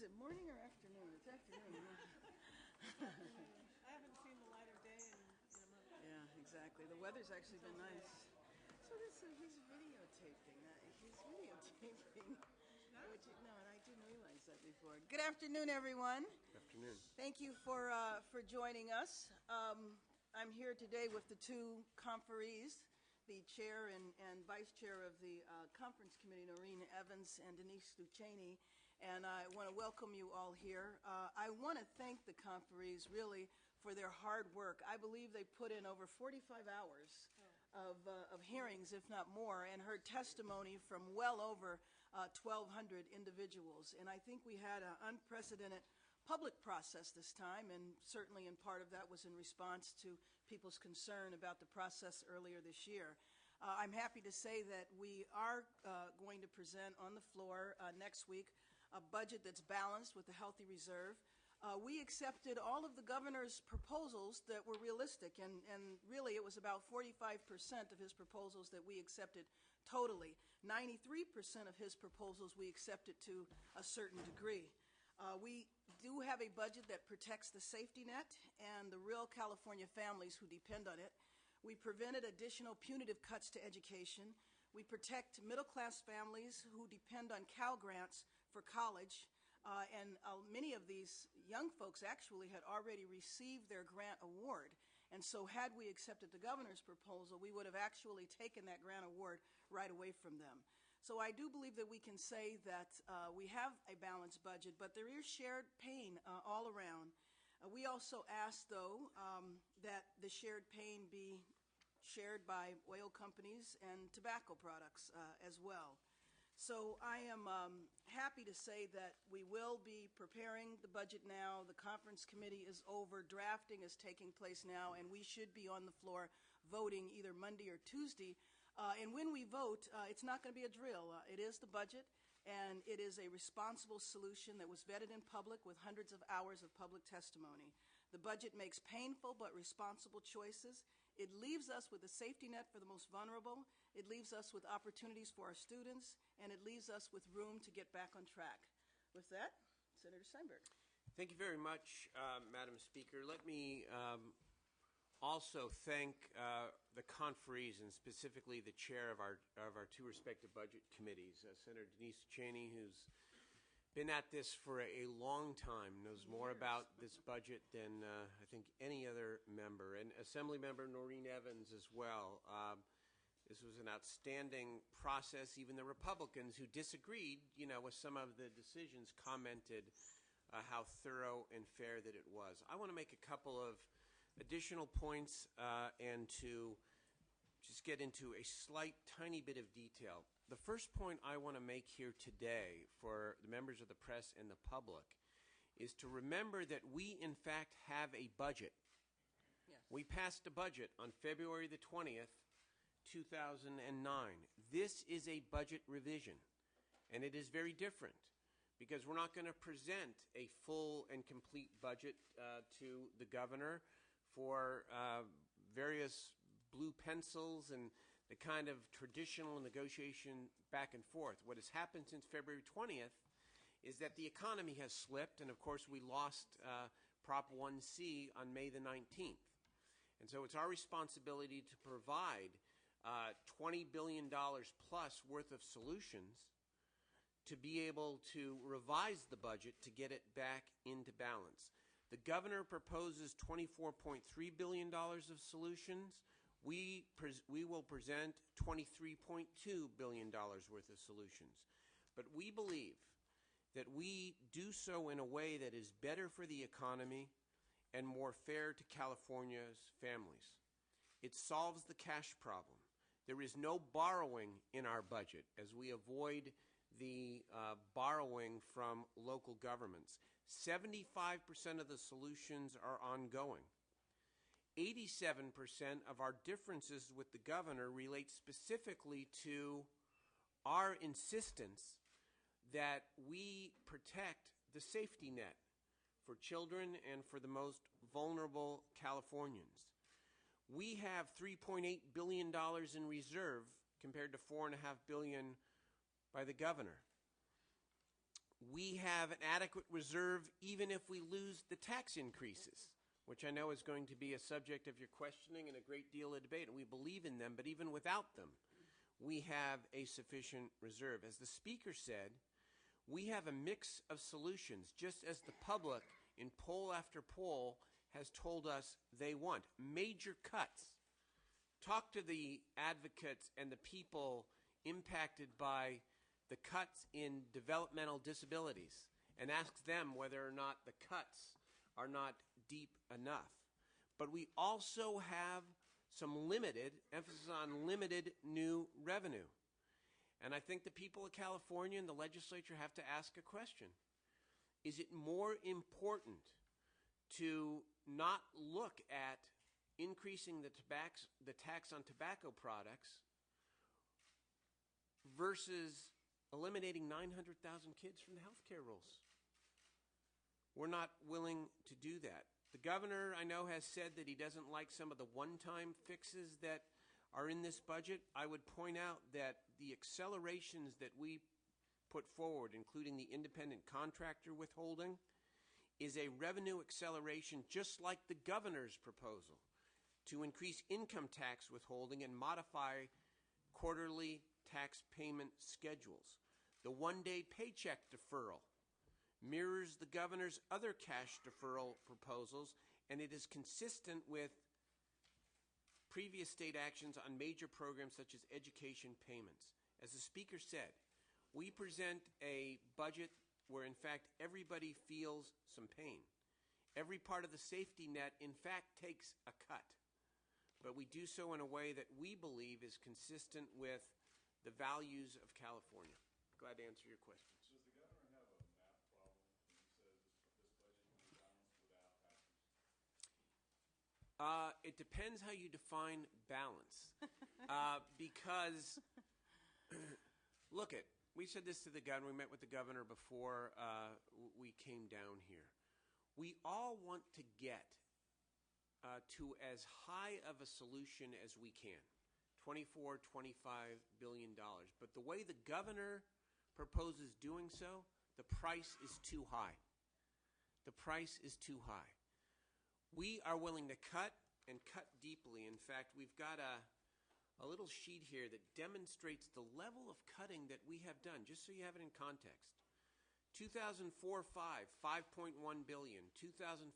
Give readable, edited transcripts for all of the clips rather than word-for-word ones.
Is it morning or afternoon? It's afternoon. I haven't seen the light of day in a month. Yeah, exactly. The weather's actually been nice. So he's videotaping. He's videotaping. No, and I didn't realize that before. Good afternoon, everyone. Good afternoon. Thank you for joining us. I'm here today with the two conferees, the chair and vice chair of the conference committee, Noreen Evans and Denise Ducheney, and I want to welcome you all here. I want to thank the conferees really for their hard work. I believe they put in over 45 hours of hearings, if not more, and heard testimony from well over 1,200 individuals. And I think we had an unprecedented public process this time, and certainly in part of that was in response to people's concern about the process earlier this year. I'm happy to say that we are going to present on the floor next week a budget that's balanced with a healthy reserve. We accepted all of the governor's proposals that were realistic, and really it was about 45% of his proposals that we accepted totally. 93% of his proposals we accepted to a certain degree. We do have a budget that protects the safety net and the real California families who depend on it. We prevented additional punitive cuts to education. We protect middle-class families who depend on Cal grants for college, and many of these young folks actually had already received their grant award. And so had we accepted the governor's proposal, we would have actually taken that grant award right away from them. So I do believe that we can say that we have a balanced budget, but there is shared pain all around. We also asked, though, that the shared pain be shared by oil companies and tobacco products as well. So I am happy to say that we will be preparing the budget now. The conference committee is over. Drafting is taking place now, and we should be on the floor voting either Monday or Tuesday. And when we vote, it's not going to be a drill. It is the budget, and it is a responsible solution that was vetted in public with hundreds of hours of public testimony. The budget makes painful but responsible choices. It leaves us with a safety net for the most vulnerable. It leaves us with opportunities for our students, and it leaves us with room to get back on track. With that, Senator Steinberg. Thank you very much, Madam Speaker. Let me also thank the conferees, and specifically the chair of our two respective budget committees, Senator Denise Ducheney, who's been at this for a long time, knows more about this budget than I think any other member, and Assemblymember Noreen Evans as well. This was an outstanding process. Even the Republicans who disagreed, with some of the decisions commented how thorough and fair that it was. I want to make a couple of additional points and to just get into a slight tiny bit of detail. The first point I want to make here today for the members of the press and the public is to remember that we, in fact, have a budget. Yes. We passed a budget on February the 20th, 2009. This is a budget revision, and it is very different because we're not going to present a full and complete budget to the governor for various blue pencils and the kind of traditional negotiation back and forth. What has happened since February 20th is that the economy has slipped, and of course we lost Prop 1C on May the 19th. And so it's our responsibility to provide $20 billion plus worth of solutions to be able to revise the budget to get it back into balance. The governor proposes $24.3 billion of solutions. We will present $23.2 billion worth of solutions. But we believe that we do so in a way that is better for the economy and more fair to California's families. It solves the cash problem. There is no borrowing in our budget as we avoid the borrowing from local governments. 75% of the solutions are ongoing. 87% of our differences with the governor relate specifically to our insistence that we protect the safety net for children and for the most vulnerable Californians. We have $3.8 billion in reserve compared to $4.5 billion by the governor. we have an adequate reserve even if we lose the tax increases, which I know is going to be a subject of your questioning and a great deal of debate, and we believe in them, but even without them, we have a sufficient reserve. As the speaker said, we have a mix of solutions, just as the public in poll after poll has told us they want. Major cuts. Talk to the advocates and the people impacted by the cuts in developmental disabilities and ask them whether or not the cuts are not deep enough. But we also have some limited, emphasis on limited new revenue. And I think the people of California and the legislature have to ask a question. Is it more important to not look at increasing the tax on tobacco products versus eliminating 900,000 kids from the health care rolls? We're not willing to do that. The governor, I know, has said that he doesn't like some of the one-time fixes that are in this budget. I would point out that the accelerations that we put forward, including the independent contractor withholding, is a revenue acceleration just like the governor's proposal to increase income tax withholding and modify quarterly tax payment schedules. The one-day paycheck deferral mirrors the governor's other cash deferral proposals, and it is consistent with previous state actions on major programs such as education payments. As the speaker said, we present a budget where, in fact, everybody feels some pain. Every part of the safety net, in fact, takes a cut. But we do so in a way that we believe is consistent with the values of California. Glad to answer your questions. Does the governor have a math problem when he says this budget can be balanced without taxes? It depends how you define balance. Because, look it, we said this to the governor, we met with the governor before we came down here. We all want to get to as high of a solution as we can, $24, $25 billion. But the way the governor proposes doing so, the price is too high. The price is too high. We are willing to cut and cut deeply. In fact, we've got a little sheet here that demonstrates the level of cutting that we have done, just so you have it in context. 2004-5, $5.1 billion. 2005-6,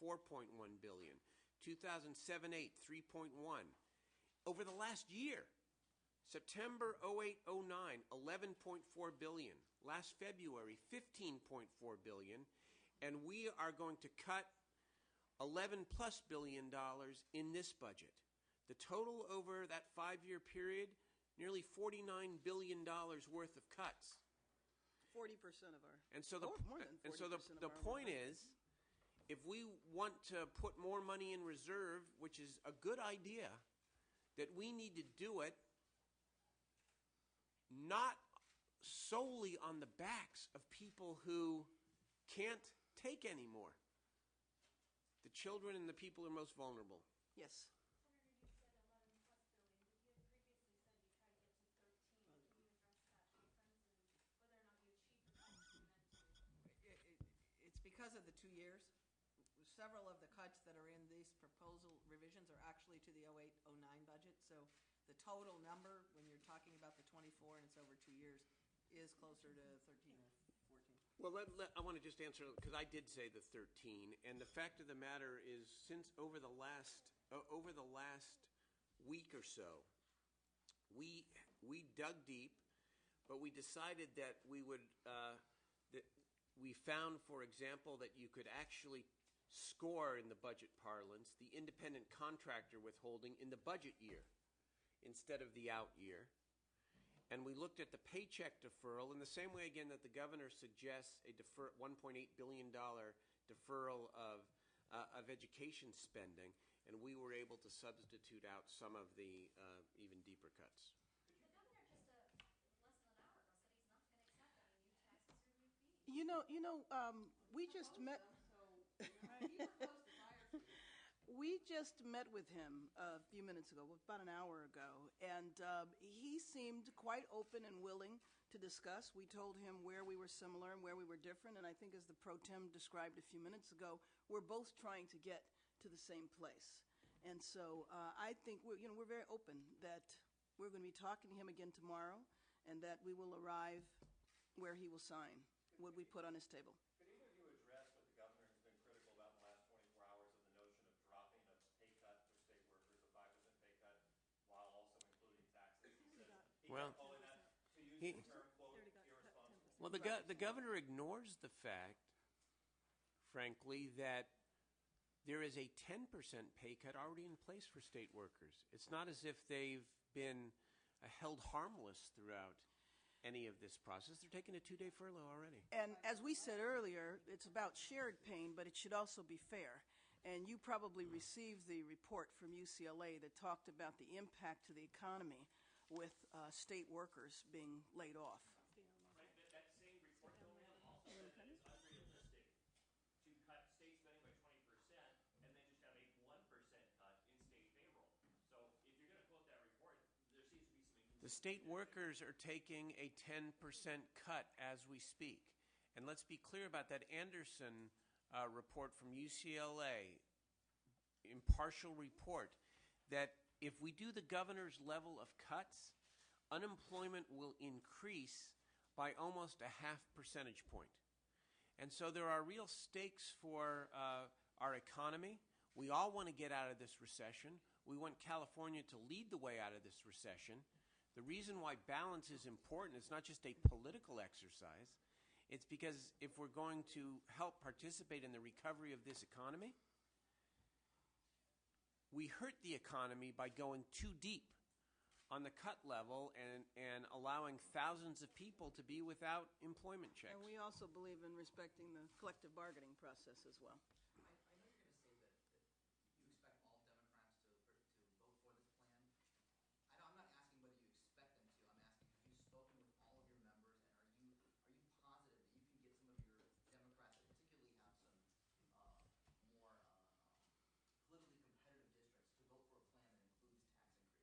$4.1 billion. 2007-8, $3.1. Over the last year, September 08-09, $11.4 billion. Last February, $15.4 billion. And we are going to cut $11+ billion in this budget. The total over that 5-year period, nearly $49 billion worth of cuts. 40% of our, And so the, more than 40% and so the of our point budget. is, if we want to put more money in reserve, which is a good idea, that we need to do it not solely on the backs of people who can't take anymore. The children and the people who are most vulnerable. Yes. It's because of the 2 years. Several of the cuts that are in these proposal revisions are actually to the 08-09 budget. So the total number, when you're talking about the 24 and it's over 2 years, is closer to 13 or 14. Well, I want to just answer, because I did say the 13, and the fact of the matter is, since over the last week or so, we dug deep, but we decided that we would, we found, for example, that you could actually score in the budget parlance the independent contractor withholding in the budget year instead of the out year. And we looked at the paycheck deferral in the same way, again, that the governor suggests a $1.8 billion deferral of education spending, and we were able to substitute out some of the even deeper cuts. You know, we just met. We just met with him a few minutes ago, about an hour ago, and he seemed quite open and willing to discuss. We told him where we were similar and where we were different, and I think as the pro tem described a few minutes ago, we're both trying to get to the same place. And so I think we're very open that we're going to be talking to him again tomorrow, and that we will arrive where he will sign what we put on his table. Could either of you address what the governor has been critical about in the last 24 hours of the notion of dropping a pay cut for state workers, a 5% pay cut, while also including taxes? He says he Well, kept calling that, to use he- the term, quote, irresponsible. Well, the governor ignores the fact, frankly, that there is a 10% pay cut already in place for state workers. It's not as if they've been held harmless throughout any of this process. They're taking a 2-day furlough already. And as we said earlier, it's about shared pain, but it should also be fair. And you probably received the report from UCLA that talked about the impact to the economy with state workers being laid off. Right, that same report, though, ma'am, also said that it's unrealistic to cut state spending by 20% and then just have a 1% cut in state payroll. So if you're going to quote that report, there seems to be some The state workers are taking a 10% cut as we speak. And let's be clear about that Anderson report from UCLA, impartial report, that if we do the governor's level of cuts, unemployment will increase by almost a half percentage point. And so there are real stakes for our economy. We all want to get out of this recession. We want California to lead the way out of this recession. The reason why balance is important, it's not just a political exercise. It's because if we're going to help participate in the recovery of this economy, we hurt the economy by going too deep on the cut level and allowing thousands of people to be without employment checks. And we also believe in respecting the collective bargaining process as well. I know you're going to say that you expect all Democrats to vote for this plan. I'm not asking whether you expect them to. I'm asking, have you spoken with all of your members, and are you positive that you can get some of your Democrats that particularly have some more politically competitive districts to vote for a plan that includes tax increases?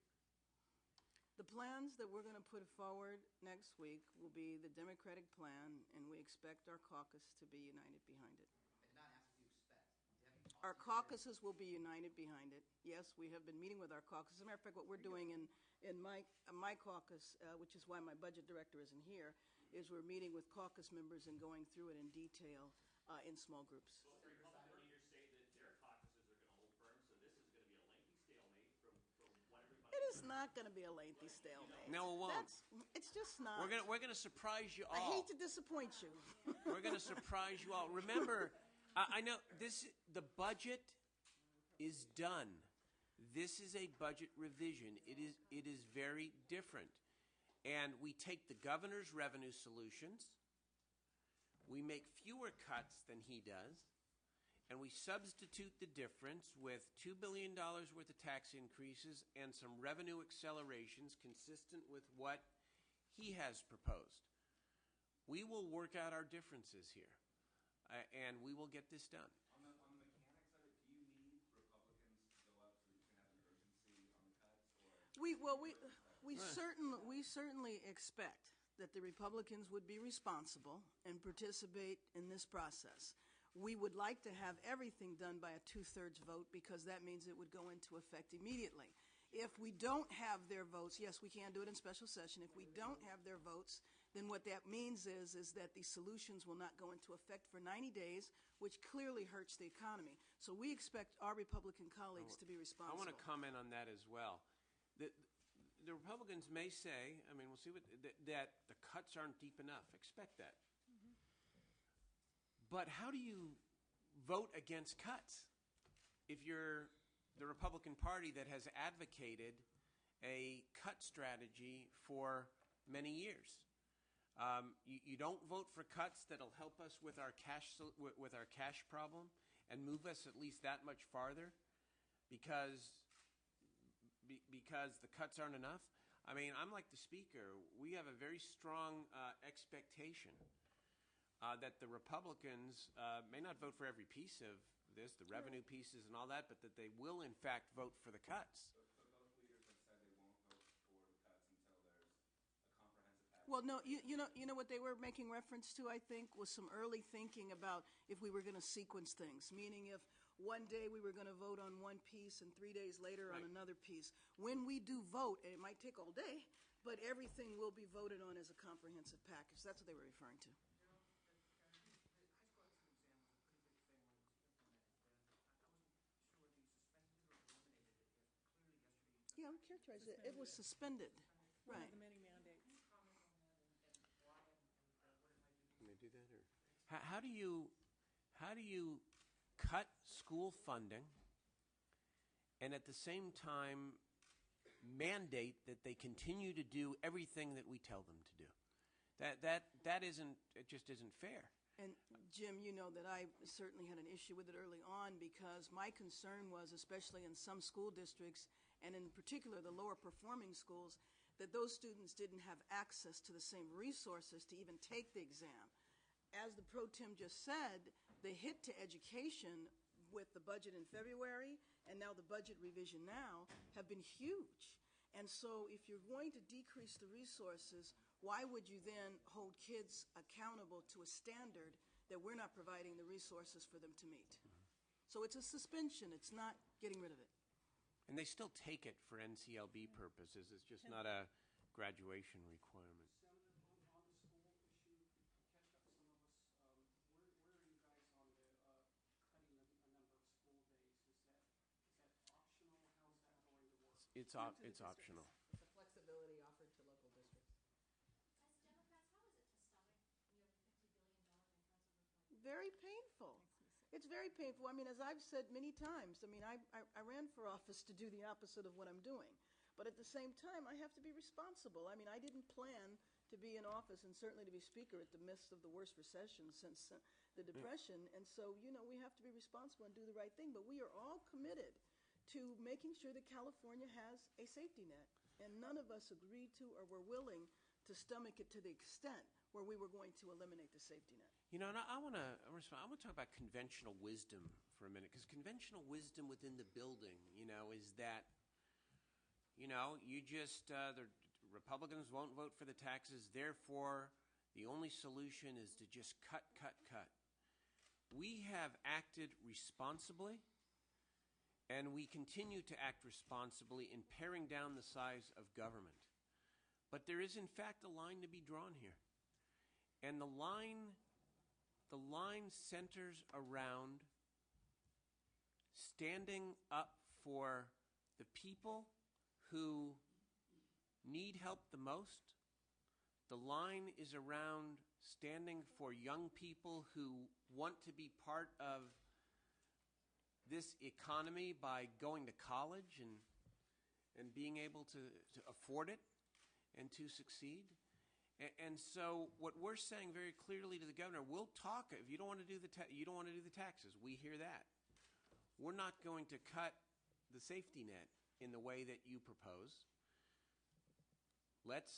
The plans that we're going to put forward next week will be the Democratic plan, and we expect our caucus to be united behind it. I did not ask if you expect. Have you talked Our to your- caucuses will be united behind it. Yes, we have been meeting with our caucus. As a matter of fact, what we're doing in my caucus, which is why my budget director isn't here, is we're meeting with caucus members and going through it in detail in small groups. Both the Republican leaders say that their caucuses are going to hold firm, so this is going to be a lengthy stalemate from what everybody. It is not going to be a lengthy stalemate. No, it won't. It's just not. We're gonna surprise you all. I hate to disappoint you. We're going to surprise you all. Remember, I know the budget is done. This is a budget revision. It is very different. And we take the governor's revenue solutions, we make fewer cuts than he does, and we substitute the difference with $2 billion worth of tax increases and some revenue accelerations consistent with what he has proposed. We will work out our differences here, and we will get this done. On the mechanics of it, do you need Republicans to go up so that you can have an urgency on the cuts, or? We certainly expect that the Republicans would be responsible and participate in this process. We would like to have everything done by a 2/3 vote because that means it would go into effect immediately. If we don't have their votes, yes, we can do it in special session. If we don't have their votes, then what that means is that the solutions will not go into effect for 90 days, which clearly hurts the economy. So we expect our Republican colleagues to be I responsible. want to comment on that as well. The Republicans may say, I mean, we'll see that the cuts aren't deep enough. Expect that. But how do you vote against cuts if you're the Republican Party that has advocated a cut strategy for many years? You don't vote for cuts that'll help us with our cash problem and move us at least that much farther because the cuts aren't enough. I mean, I'm like the speaker. We have a very strong expectation that the Republicans may not vote for every piece of this, the revenue pieces and all that, but that they will in fact vote for the cuts. But both leaders have said they won't vote for the cuts until there's a comprehensive tax. Well, no, you know what they were making reference to, I think, was some early thinking about if we were going to sequence things, meaning if one day we were going to vote on one piece and 3 days later on Right. another piece. When we do vote, and it might take all day, but everything will be voted on as a comprehensive package. That's what they were referring to. The high school exam was a pretty big thing when it was implemented. I wasn't sure whether you suspended it or eliminated it. Clearly yesterday you Yeah, I would characterize it. It was suspended. One Right. of the many mandates. Can you comment on that and why and what it might do? Can I do that, or? How do you cut school funding and at the same time mandate that they continue to do everything that we tell them to do? That isn't, it just isn't fair. And Jim, you know that I certainly had an issue with it early on because my concern was, especially in some school districts, and in particular the lower performing schools, that those students didn't have access to the same resources to even take the exam. As the pro tem just said, the hit to education with the budget in February and now the budget revision now have been huge. And so if you're going to decrease the resources, why would you then hold kids accountable to a standard that we're not providing the resources for them to meet? So it's a suspension. It's not getting rid of it. And they still take it for NCLB purposes. It's just not a graduation requirement. Senator, on the school issue, catch up some of us. Where are you guys on the cutting a number of school days? Is that optional? How is that going to work? It's optional. It's a flexibility offered to local districts. As Democrats, how is it to stomach nearly $50 billion in cuts over 20 years? Very painful. It's very painful. I mean, as I've said many times, I mean, I ran for office to do the opposite of what I'm doing. But at the same time, I have to be responsible. I mean, I didn't plan to be in office and certainly to be speaker at the midst of the worst recession since the Depression. And so, you know, we have to be responsible and do the right thing. But we are all committed to making sure that California has a safety net. And none of us agreed to or were willing to stomach it to the extent where we were going to eliminate the safety net. You know, and I want to talk about conventional wisdom for a minute, because conventional wisdom within the building, you know, is that, you know, you just, the Republicans won't vote for the taxes, therefore the only solution is to just cut. We have acted responsibly, and we continue to act responsibly in paring down the size of government. But there is, in fact, a line to be drawn here. And the line centers around standing up for the people who need help the most. The line is around standing for young people who want to be part of this economy by going to college and being able to afford it and to succeed. And so what we're saying very clearly to the governor, we'll talk. If you don't want to do the taxes, we hear that. We're not going to cut the safety net in the way that you propose. Let's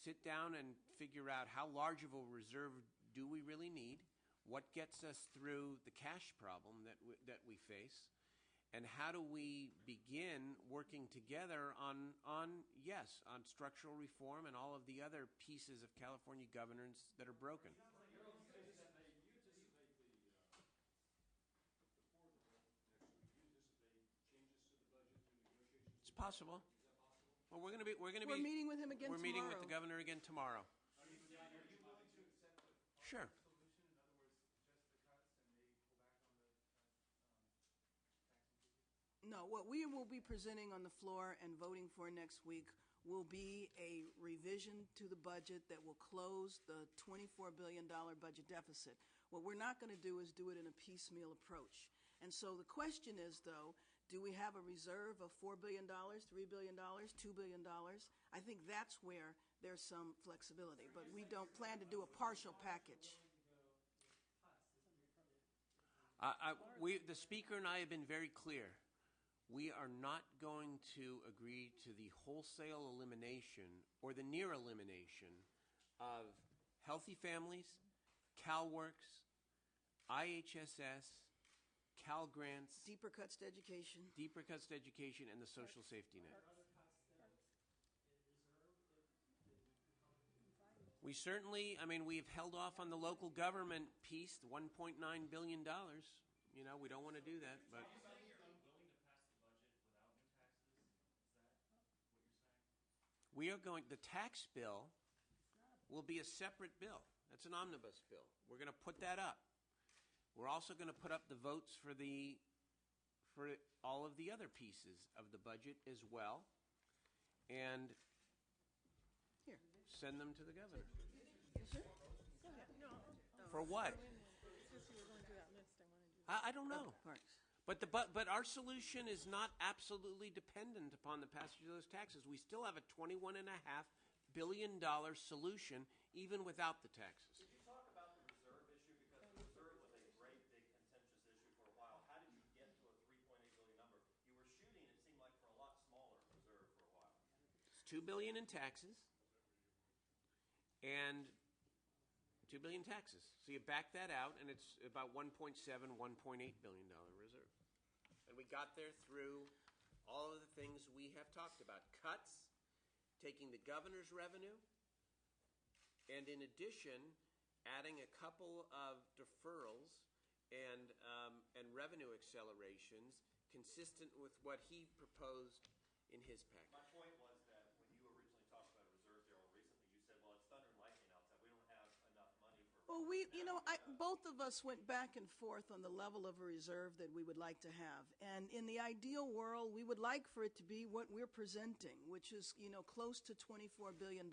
sit down and figure out how large of a reserve do we really need, what gets us through the cash problem that we face, and how do we begin working together on structural reform and all of the other pieces of California governance that are broken. It's possible. Well, we're meeting with him again We're meeting with tomorrow. the governor again tomorrow. Are you willing to accept the Sure. solution? In other words, just the cuts and they pull back on the tax increases? No, what we will be presenting on the floor and voting for next week will be a revision to the budget that will close the $24 billion budget deficit. What we're not going to do is do it in a piecemeal approach. And so the question is, though, do we have a reserve of $4 billion, $3 billion, $2 billion? I think that's where there's some flexibility, but we don't plan to do a partial package. The speaker and I have been very clear. We are not going to agree to the wholesale elimination or the near elimination of Healthy Families, CalWORKs, IHSS, Cal Grants, Deeper cuts to education. and the social safety net. We certainly, I mean, we've held off on the local government piece, the $1.9 billion. You know, we don't want to do that, but. Are you saying you're unwilling to pass the budget without new taxes? Is that what you're saying? We are going, the tax bill will be a separate bill. That's an omnibus bill. We're going to put that up. We're also going to put up the votes for all of the other pieces of the budget as well, and Here. send them to the governor. Sure. Go ahead. No. For what? Since you were going through that list, I wanted you I don't know. Parks. But our solution is not absolutely dependent upon the passage of those taxes. We still have a $21.5 billion solution even without the taxes. Could you talk about the reserve issue? Because the reserve was a great big contentious issue for a while. How did you get to a 3.8 billion number? You were shooting, it seemed like, for a lot smaller reserve for a while. It's $2 billion in taxes and $2 billion taxes. So you back that out, and it's about $1.7, $1.8 billion reserve. And we got there through all of the things we have talked about. Cuts, taking the governor's revenue, and in addition, adding a couple of deferrals and revenue accelerations consistent with what he proposed in his package. My point was that when you originally talked about a reserve, Darrell, recently, you said, well, it's thunder and lightning outside. We don't have enough money for. Well, both of us went back and forth on the level of a reserve that we would like to have. And in the ideal world, we would like for it to be what we're presenting, which is, close to $24 billion.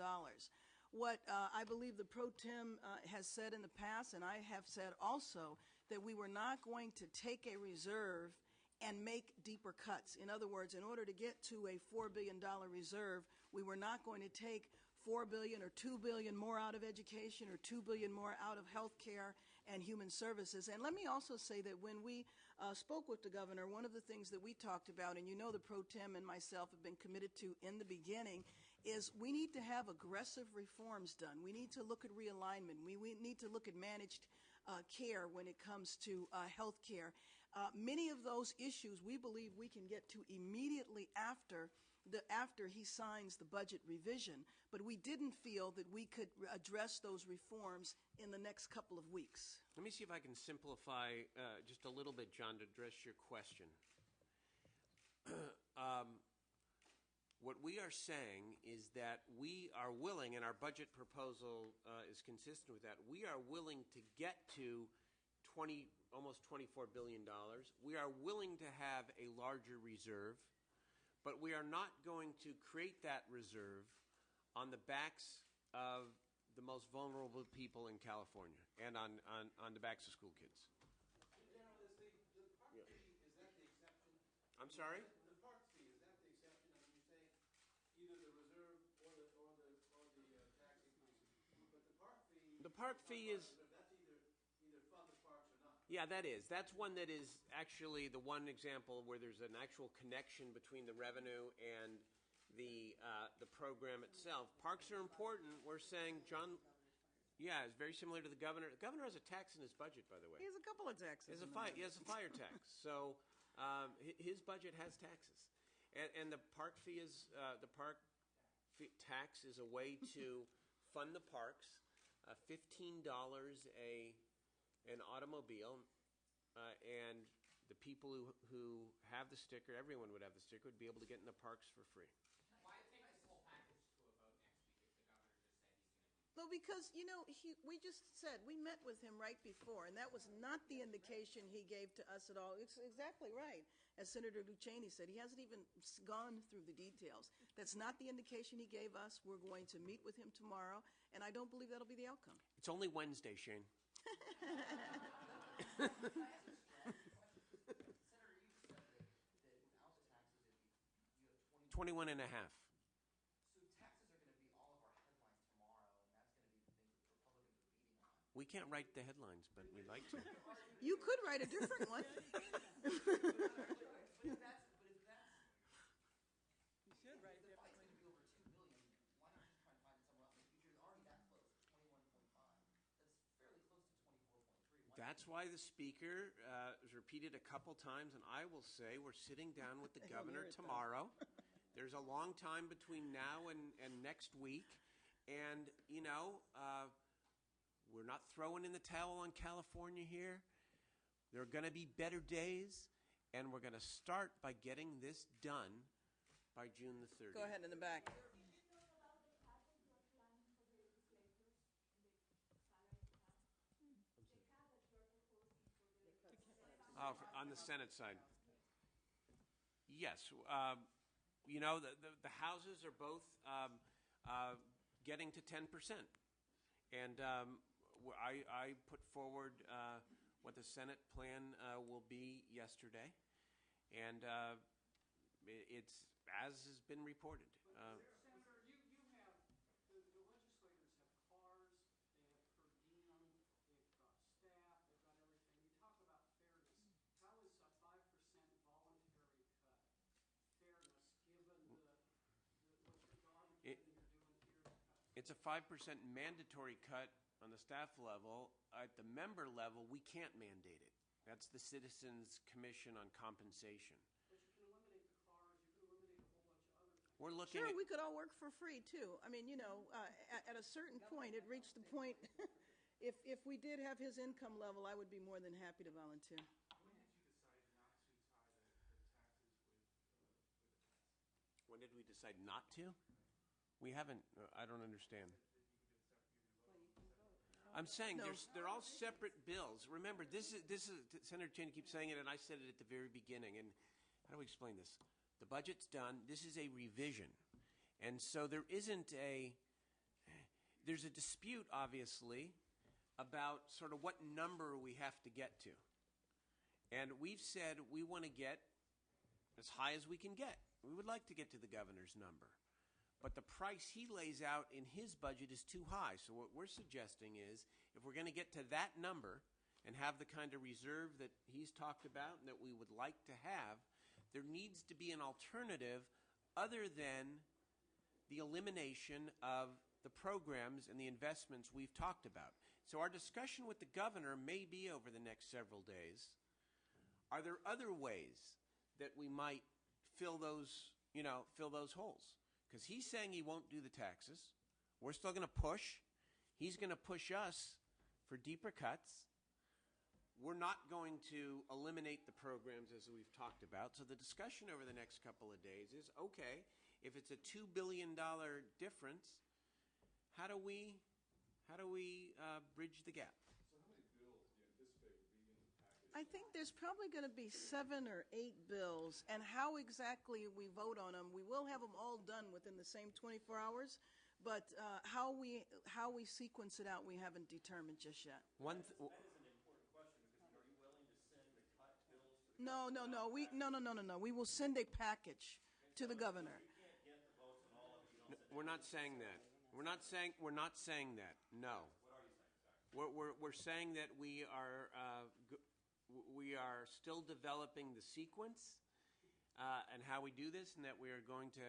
What I believe the Pro Tem has said in the past, and I have said also, that we were not going to take a reserve and make deeper cuts. In other words, in order to get to a $4 billion reserve, we were not going to take $4 billion or $2 billion more out of education or $2 billion more out of health care and human services. And let me also say that when we spoke with the governor, one of the things that we talked about, and the Pro Tem and myself have been committed to in the beginning, is we need to have aggressive reforms done. We need to look at realignment. We need to look at managed care when it comes to health care. Many of those issues we believe we can get to immediately after he signs the budget revision, but we didn't feel that we could address those reforms in the next couple of weeks. Let me see if I can simplify just a little bit, John, to address your question. What we are saying is that we are willing, and our budget proposal is consistent with that, we are willing to get to almost $24 billion. We are willing to have a larger reserve, but we are not going to create that reserve on the backs of the most vulnerable people in California and on the backs of school kids. General, is the park fee, is that the exception? I'm sorry? The park fee, is that the exception? I mean, you're saying either the reserve or the tax increases. But The park fee is... That's either fund the parks or not. Yeah, that is. That's one that is actually the one example where there's an actual connection between the revenue and the program itself. Parks are important. We're saying, John, yeah, it's very similar to the governor. The governor has a tax in his budget, by the way. He has a couple of taxes. He has a fire tax. So his budget has taxes. And the park fee is, tax is a way to fund the parks. $15 an automobile, and the people who have the sticker, everyone would have the sticker, would be able to get in the parks for free. Why take this whole package to a vote next week if the governor just said he's going to do it? Well, because, we just said, we met with him right before, and that was not the indication he gave to us at all. It's exactly right. As Senator Ducheney said, he hasn't even gone through the details. That's not the indication he gave us. We're going to meet with him tomorrow, and I don't believe that'll be the outcome. It's only Wednesday, Shane. Senator, you said that without the taxes, you have 21 and a half. So taxes are going to be all of our headlines tomorrow, and that's going to be the things that the Republicans are beating on. We can't write the headlines, but we'd like to. You could write a different one. But if that's, You should write the it fight's differently. going to be over $2 billion. Why not just try and find it somewhere else in the future? It's already that close, 21.5. That's fairly close to 24.3. That's why the speaker has repeated a couple times, and I will say we're sitting down with the governor tomorrow. There's a long time between now and next week, And, we're not throwing in the towel on California here. There are going to be better days, and we're going to start by getting this done by June the 30th. Go ahead in the back. On the Senate side. Yes. The houses are both getting to 10%. And I put forward what the Senate plan will be yesterday. And it's as has been reported. Senator, you have, the legislators have cars, they have per diem, they've got staff, they've got everything. You talk about fairness. How is a 5% voluntary cut fairness given what the arbitrary you're doing here? It's a 5% mandatory cut on the staff level. At the member level, we can't mandate it. That's the Citizens Commission on Compensation. But you can eliminate the cars, you can eliminate a whole bunch of other things. We're looking Sure, at, we could all work for free, too. I mean, at a certain point, it reached the point, if we did have his income level, I would be more than happy to volunteer. when did we decide not to? We haven't, I don't understand. I'm saying No. they're all separate bills. Remember, this is Senator Cheney keeps saying it, and I said it at the very beginning. And how do we explain this? The budget's done. This is a revision, and so there's a dispute, obviously, about sort of what number we have to get to. And we've said we want to get as high as we can get. We would like to get to the governor's number. But the price he lays out in his budget is too high. So what we're suggesting is, if we're going to get to that number and have the kind of reserve that he's talked about and that we would like to have, there needs to be an alternative other than the elimination of the programs and the investments we've talked about. So our discussion with the governor may be over the next several days. Are there other ways that we might fill those holes? Because he's saying he won't do the taxes. We're still going to push. He's going to push us for deeper cuts. We're not going to eliminate the programs as we've talked about. So the discussion over the next couple of days is, okay, if it's a $2 billion difference, how do we bridge the gap? So how many bills do you anticipate would be in the package? I think there's probably going to be 7 or 8 bills, and how exactly we vote on them, we will have them all done within the same 24 hours, but how we sequence it out, we haven't determined just yet. That is an important question, because are you willing to send the cut bills to the No. We will send a package to the governor. You can't get the votes on all of it. You don't send We're not saying that. We're not saying that. No. What are you saying? Sorry. We're saying that we are still developing the sequence and how we do this, and that we are going to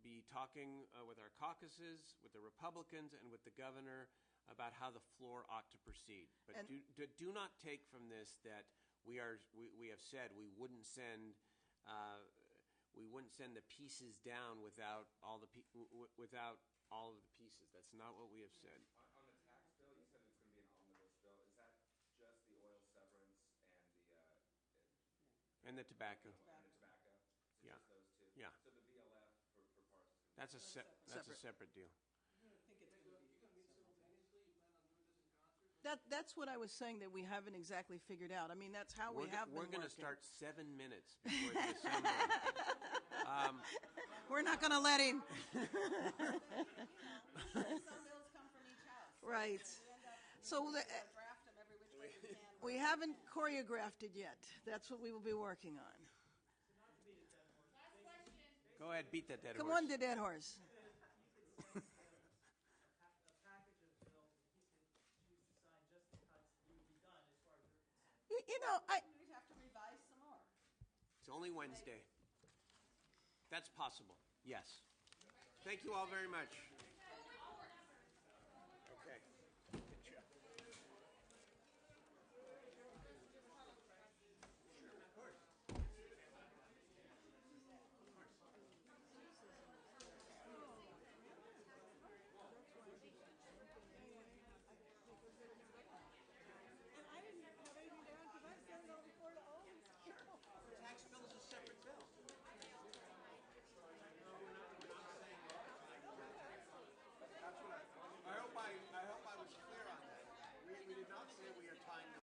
be talking with our caucuses, with the Republicans, and with the governor about how the floor ought to proceed. But And- do not take from this that we have said we wouldn't send the pieces down without all of the pieces. That's not what we have said. On the tax bill, you said it's going to be an omnibus bill. Is that just the oil severance And the tobacco. and the tobacco? Is it Yeah. just those two? Yeah. So the BLF for parts is going to be... That's a separate deal. That's what I was saying, that we haven't exactly figured out. I mean, that's how we have been We're going to working. start 7 minutes before the assembly. We're not going to let him. Some bills come from each house. Right. So We draft them every which way we can. we haven't choreographed it yet. That's what we will be working on. Go ahead, beat that dead Come horse. on, the dead horse. a package of bills, and he could choose to sign just the cuts, you would be done as far as you're concerned. You know, We'd have to revise some more. It's only Wednesday. That's possible, yes. Thank you all very much.